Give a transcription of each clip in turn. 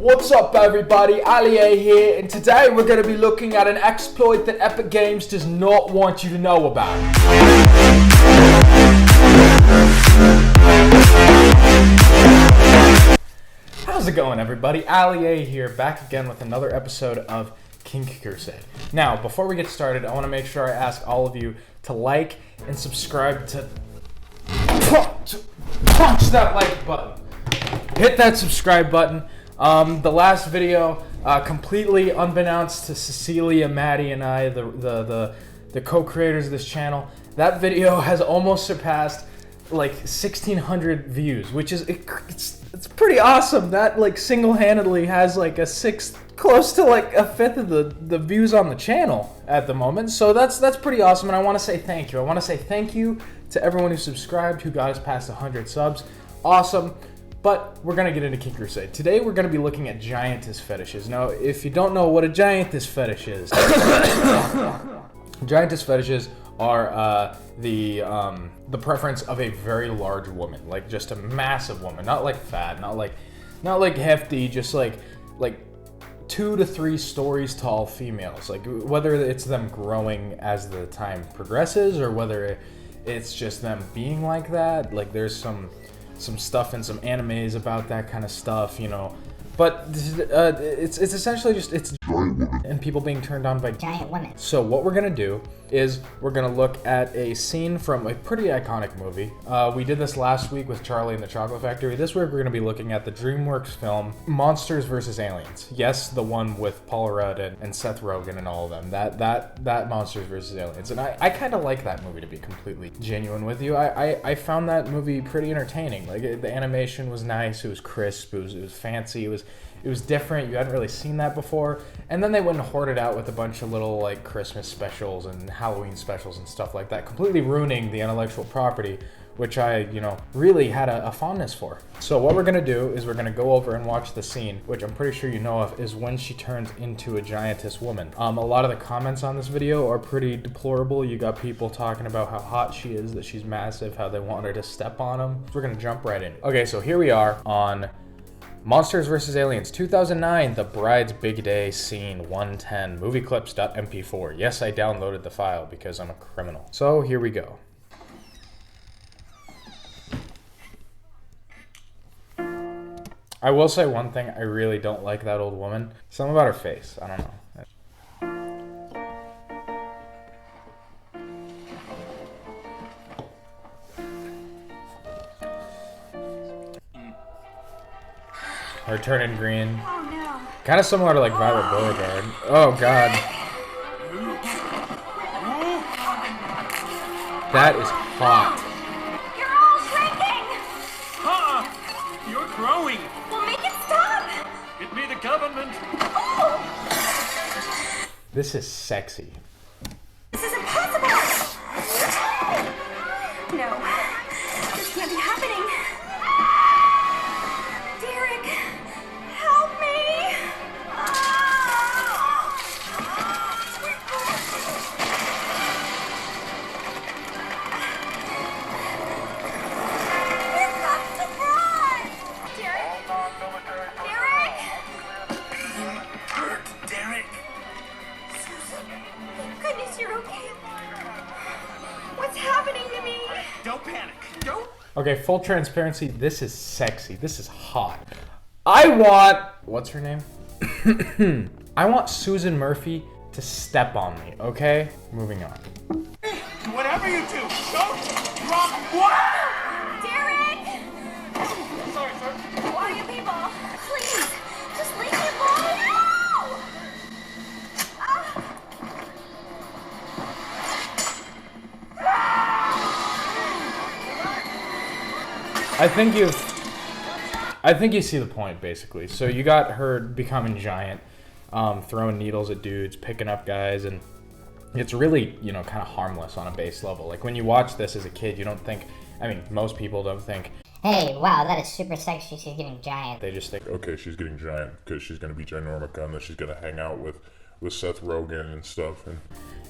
What's up everybody, Ali A here, and today we're going to be looking at an exploit that Epic Games does not want you to know about. How's it going everybody? Ali A here, back again with another episode of Kink Crusade. Now, before we get started, I want to make sure I ask all of you to like and subscribe to punch that like button. Hit that subscribe button. The last video, completely unbeknownst to Cecilia, Maddie, and I, the co-creators of this channel, that video has almost surpassed like 1,600 views, which is it's pretty awesome. That like single-handedly has like a sixth, close to like a fifth of the views on the channel at the moment. So that's pretty awesome, and I want to say thank you. I want to say thank you to everyone who subscribed, who got us past 100 subs. Awesome. But we're going to get into Kink Crusade. Today we're going to be looking at Giantess Fetishes. Now, if you don't know what a Giantess Fetish is, Giantess Fetishes are the preference of a very large woman, like just a massive woman, not like fat, not like hefty, just like 2 to 3 stories tall females. Like whether it's them growing as the time progresses or whether it's just them being like that. Like there's some stuff in some animes about that kind of stuff, you know. But it's essentially just giant women and people being turned on by giant women. So what we're gonna do is we're gonna look at a scene from a pretty iconic movie. We did this last week with Charlie and the Chocolate Factory. This week we're gonna be looking at the DreamWorks film Monsters vs. Aliens. Yes, the one with Paul Rudd and Seth Rogen and all of them. That Monsters vs. Aliens. And I kind of like that movie, to be completely genuine with you. I found that movie pretty entertaining. Like the animation was nice. It was crisp. It was fancy. It was different. You hadn't really seen that before. And then they went and hoarded out with a bunch of little like Christmas specials and Halloween specials and stuff like that, completely ruining the intellectual property, which I, really had a fondness for. So what we're gonna do is we're gonna go over and watch the scene, which I'm pretty sure you know of, is when she turns into a giantess woman. A lot of the comments on this video are pretty deplorable. You got people talking about how hot she is, that she's massive, how they want her to step on them. So we're gonna jump right in. Okay, so here we are on Monsters vs. Aliens 2009, The Bride's Big Day, Scene 110, movieclips.mp4. Yes, I downloaded the file because I'm a criminal. So here we go. I will say one thing, I really don't like that old woman. Something about her face, I don't know. Her turning green. Oh no. Kind of similar to like Violet Beauregard. Oh god. That is hot. You're all shrinking! You're growing! Well, make it stop! Get me the government! Oh! This is sexy. This is impossible! No. This can't be happening. Derek! Help me! We've got to run! Derek? Derek? Hurt, Derek! Thank goodness you're okay. What's happening to me? Don't panic. Don't. Okay, full transparency, this is sexy. This is hot. I want... What's her name? I want Susan Murphy to step on me, okay? Moving on. Whatever you do, don't drop. What? Derek! Sorry, sir. Who are you people? Please, just leave me alone. No! I think you see the point, basically. So you got her becoming giant, throwing needles at dudes, picking up guys, and it's really, kind of harmless on a base level. Like, when you watch this as a kid, you don't think, most people don't think, hey, wow, that is super sexy, she's getting giant. they just think, Okay, she's getting giant because she's going to be ginormica and then she's going to hang out with Seth Rogen and stuff.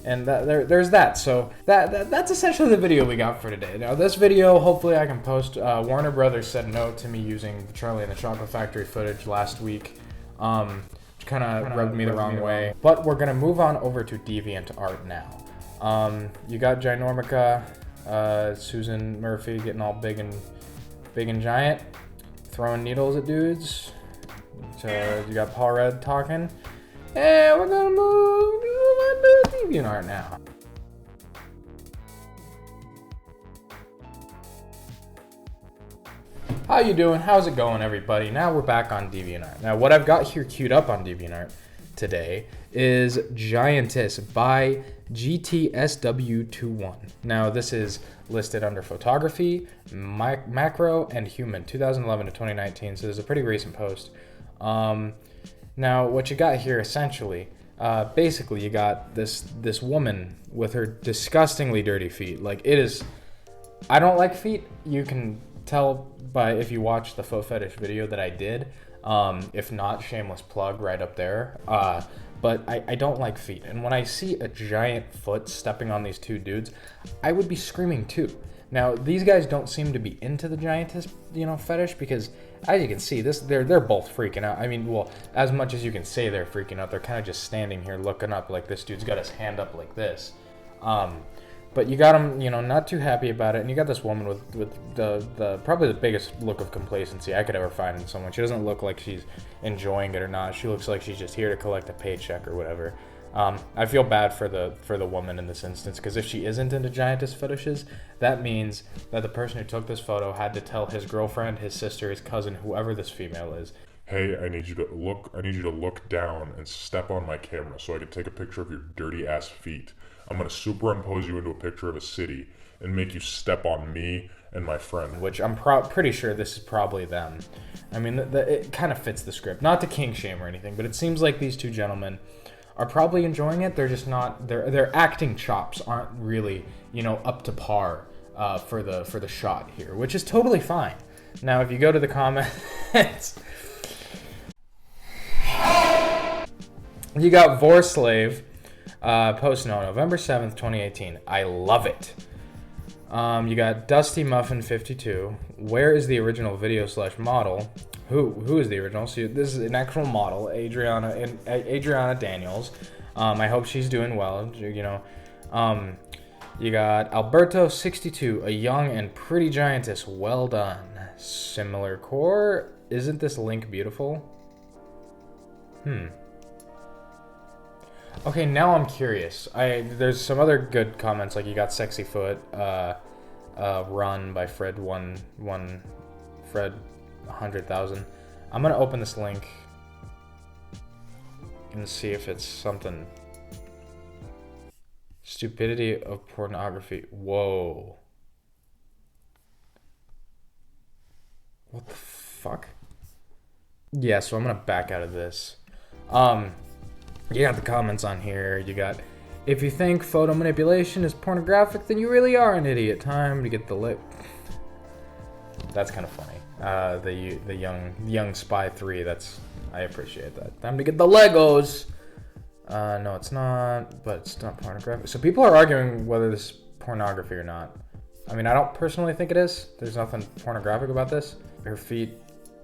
And there's that. So that's essentially the video we got for today. Now this video, hopefully I can post. Warner Brothers said no to me using Charlie and the Chocolate Factory footage last week. which kind of rubbed me the wrong way. But we're gonna move on over to DeviantArt now. You got Ginormica, Susan Murphy getting all big and giant, throwing needles at dudes. So you got Paul Rudd talking, and we're gonna move on to DeviantArt now. How you doing? How's it going, everybody? Now we're back on DeviantArt. Now what I've got here queued up on DeviantArt today is Giantess by GTSW21. Now this is listed under photography, macro, and human, 2011 to 2019. So there's a pretty recent post. Now what you got here essentially, basically you got this woman with her disgustingly dirty feet. Like, it is, I don't like feet. You can tell by if you watch the Faux Fetish video that I did. If not, shameless plug right up there. But I don't like feet. And when I see a giant foot stepping on these two dudes, I would be screaming too. Now, these guys don't seem to be into the giantess, fetish, because as you can see, they're both freaking out. I mean, well, as much as you can say they're freaking out, they're kind of just standing here looking up like this dude's got his hand up like this. But you got them, not too happy about it, and you got this woman with the probably the biggest look of complacency I could ever find in someone. She doesn't look like she's enjoying it or not. She looks like she's just here to collect a paycheck or whatever. I feel bad for the woman in this instance, because if she isn't into giantess fetishes, that means that the person who took this photo had to tell his girlfriend, his sister, his cousin, whoever this female is, Hey, I need you to look down and step on my camera so I can take a picture of your dirty ass feet. I'm gonna superimpose you into a picture of a city and make you step on me and my friend. Which I'm pretty sure this is probably them. I mean, it kind of fits the script. Not to kink shame or anything, but it seems like these two gentlemen are probably enjoying it. They're just not. Their acting chops aren't really, up to par for the shot here, which is totally fine. Now, if you go to the comments, you got Vorslave. Post November 7th, 2018. I love it. You got Dusty Muffin 52. Where is the original video / model? Who is the original? So this is an actual model, Adriana Daniels. I hope she's doing well. You got Alberto 62, a young and pretty giantess. Well done. Similar core. Isn't this link beautiful? Okay, now I'm curious. There's some other good comments, like you got Sexy Foot, Run by Fred 100,000. I'm gonna open this link and see if it's something. Stupidity of pornography. Whoa. What the fuck? Yeah, so I'm gonna back out of this. You got the comments on here. You got, if you think photo manipulation is pornographic, then you really are an idiot. Time to get the lip. That's kind of funny. The young spy 3. I appreciate that. Time to get the Legos. No, it's not. But it's not pornographic. So people are arguing whether this is pornography or not. I mean, I don't personally think it is. There's nothing pornographic about this. Her feet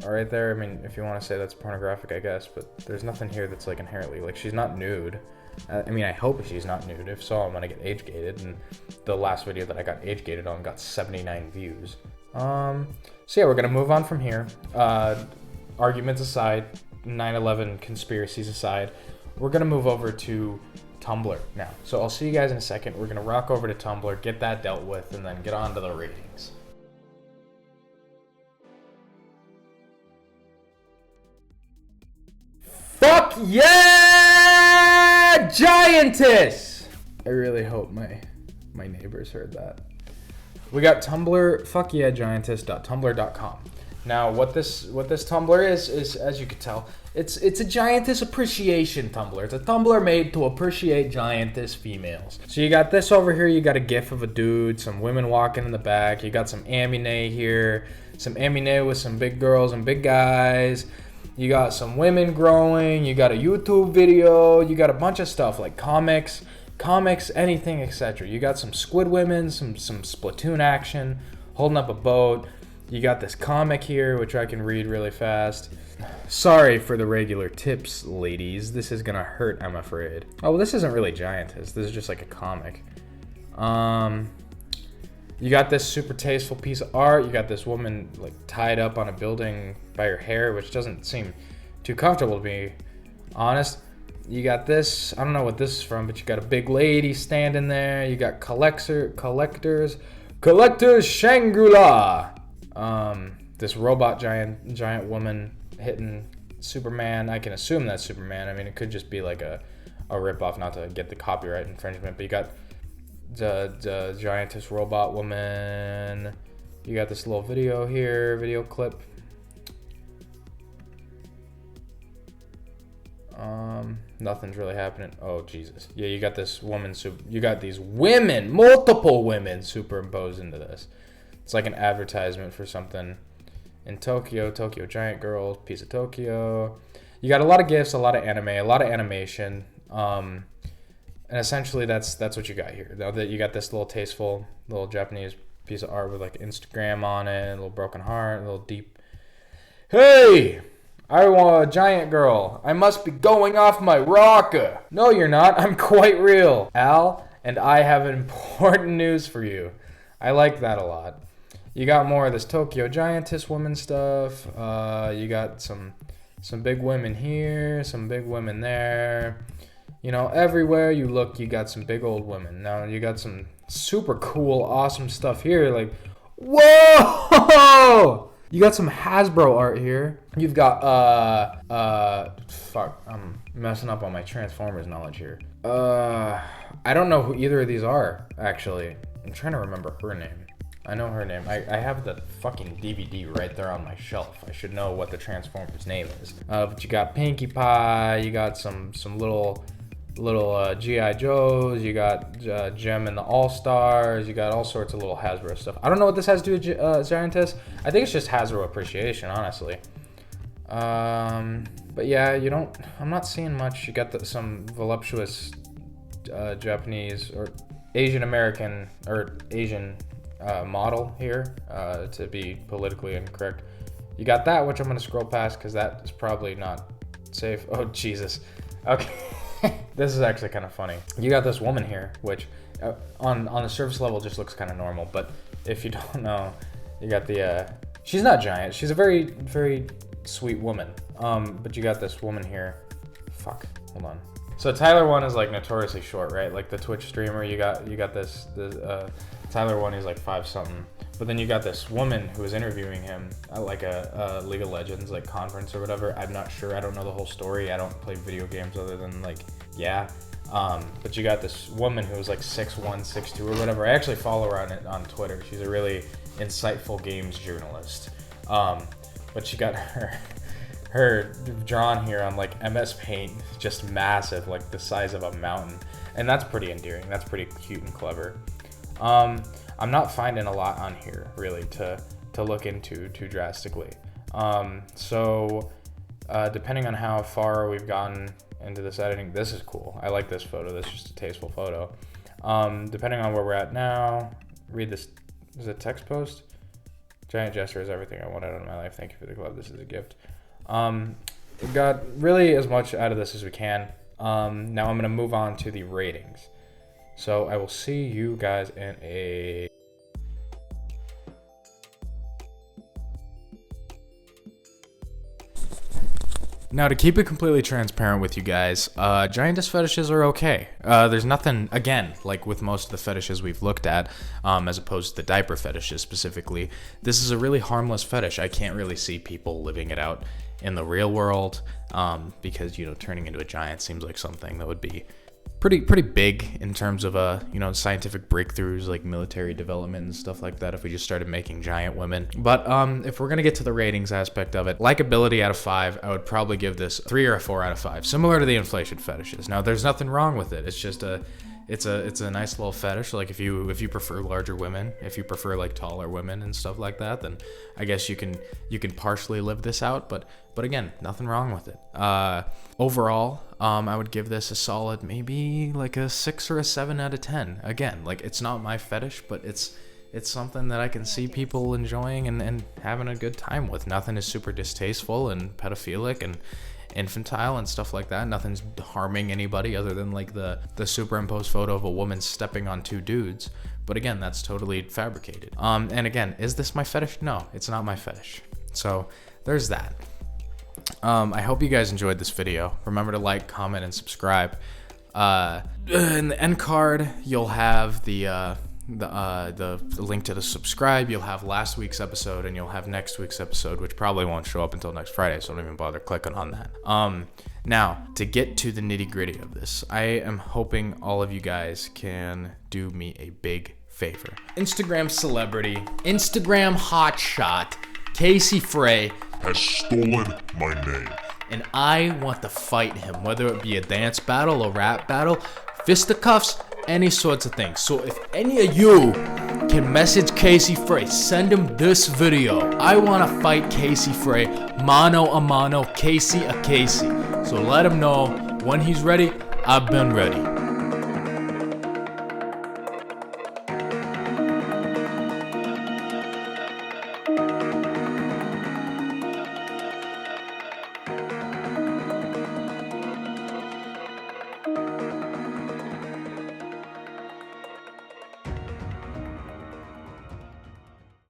are right there. I mean, if you want to say that's pornographic, I guess, but there's nothing here that's like inherently, like, she's not nude. I mean, I hope she's not nude. If so, I'm gonna get age gated, and the last video that I got age gated on got 79 views. So yeah, we're gonna move on from here. Arguments aside, 9/11 conspiracies aside, we're gonna move over to Tumblr now. So I'll see you guys in a second. We're gonna rock over to Tumblr, get that dealt with, and then get on to the ratings. Fuck yeah, Giantess! I really hope my neighbors heard that. We got Tumblr, fuckyeahgiantess.tumblr.com. Now, what this Tumblr is, as you can tell, it's a giantess appreciation Tumblr. It's a Tumblr made to appreciate giantess females. So you got this over here. You got a gif of a dude, some women walking in the back. You got some amine here, some amine with some big girls and big guys. You got some women growing, you got a YouTube video, you got a bunch of stuff like comics, anything, etc. You got some squid women, some Splatoon action, holding up a boat. You got this comic here, which I can read really fast. Sorry for the regular tips, ladies. This is gonna hurt, I'm afraid. Oh, well, this isn't really Giantess. This is just like a comic. You got this super tasteful piece of art. You got this woman like tied up on a building by her hair, which doesn't seem too comfortable to be honest. You got this. I don't know what this is from, but you got a big lady standing there. You got collectors Shangri-La. This robot giant woman hitting Superman. I can assume that's Superman. I mean, it could just be like a ripoff, not to get the copyright infringement. But you got the Giantess robot woman. You got this little video here, video clip. Nothing's really happening. Oh Jesus! Yeah, you got this woman. You got these women, multiple women, superimposed into this. It's like an advertisement for something in Tokyo. Tokyo Giant Girl, piece of Tokyo. You got a lot of GIFs, a lot of anime, a lot of animation. And essentially, that's what you got here. That you got this little tasteful, little Japanese piece of art with like Instagram on it, a little broken heart, a little deep. Hey. I want a giant girl. I must be going off my rocker. No, you're not. I'm quite real. Al, and I have important news for you. I like that a lot. You got more of this Tokyo Giantess woman stuff. You got some big women here, some big women there. You know, everywhere you look, you got some big old women. Now, you got some super cool, awesome stuff here. Like, whoa! You got some Hasbro art here. You've got, fuck, I'm messing up on my Transformers knowledge here. I don't know who either of these are, actually. I'm trying to remember her name. I know her name. I have the fucking DVD right there on my shelf. I should know what the Transformers name is. But you got Pinkie Pie, you got some little G.I. Joes, you got Gem and the All-Stars, you got all sorts of little Hasbro stuff. I don't know what this has to do with Giantess. I think it's just Hasbro appreciation, honestly. But yeah, I'm not seeing much. You got some voluptuous Japanese or Asian American or Asian model here, to be politically incorrect. You got that, which I'm going to scroll past because that is probably not safe. Oh, Jesus. Okay. This is actually kind of funny. You got this woman here, which on the surface level just looks kind of normal, but if you don't know, you got the she's not giant. She's a very, very sweet woman. But you got this woman here. Fuck. Hold on. So Tyler 1 is like notoriously short, right? Like the Twitch streamer. You got this Tyler 1 is like 5 something. But then you got this woman who was interviewing him at like a League of Legends like conference or whatever. I'm not sure. I don't know the whole story. I don't play video games other than like, yeah. But you got this woman who was like 6'1", 6'2", or whatever. I actually follow her on Twitter. She's a really insightful games journalist. But she got her drawn here on like MS Paint, just massive, like the size of a mountain. And that's pretty endearing. That's pretty cute and clever. I'm not finding a lot on here really to look into too drastically. So depending on how far we've gotten into this editing, this is cool. I like this photo. This is just a tasteful photo. Depending on where we're at now, read this. Is it text post? Giant gesture is everything I want out of my life. Thank you for the club. This is a gift. We got really as much out of this as we can. Now I'm going to move on to the ratings. So I will see you guys in a... Now, to keep it completely transparent with you guys, Giantess fetishes are okay. There's nothing, again, like with most of the fetishes we've looked at, as opposed to the diaper fetishes specifically, this is a really harmless fetish. I can't really see people living it out in the real world, because, you know, turning into a giant seems like something that would be pretty big in terms of scientific breakthroughs like military development and stuff like that if we just started making giant women. But if we're gonna get to the ratings aspect of it, likability out of 5, I would probably give this 3 or a 4 out of 5, similar to the inflation fetishes. Now there's nothing wrong with it. It's just it's a nice little fetish. Like if you prefer larger women, if you prefer like taller women and stuff like that, then I guess you can partially live this out. But again, nothing wrong with it. Overall, I would give this a solid maybe like a 6 or a 7 out of 10. Again, like it's not my fetish, but it's it's something that I can see people enjoying and having a good time with. Nothing is super distasteful and pedophilic and infantile and stuff like that. Nothing's harming anybody other than like the superimposed photo of a woman stepping on two dudes. But again, that's totally fabricated. And again, is this my fetish? No, it's not my fetish. So there's that. I hope you guys enjoyed this video. Remember to like, comment, and subscribe. In the end card, you'll have the link to the subscribe. You'll have last week's episode, and you'll have next week's episode, which probably won't show up until next Friday, so don't even bother clicking on that. Now, to get to the nitty-gritty of this, I am hoping all of you guys can do me a big favor. Instagram celebrity, Instagram hotshot, Casey Frey has stolen my name. And I want to fight him, whether it be a dance battle, a rap battle, fisticuffs, any sorts of things. So if any of you can message Casey Frey, send him this video. I want to fight Casey Frey, mano a mano, Casey a Casey. So let him know when he's ready. I've been ready.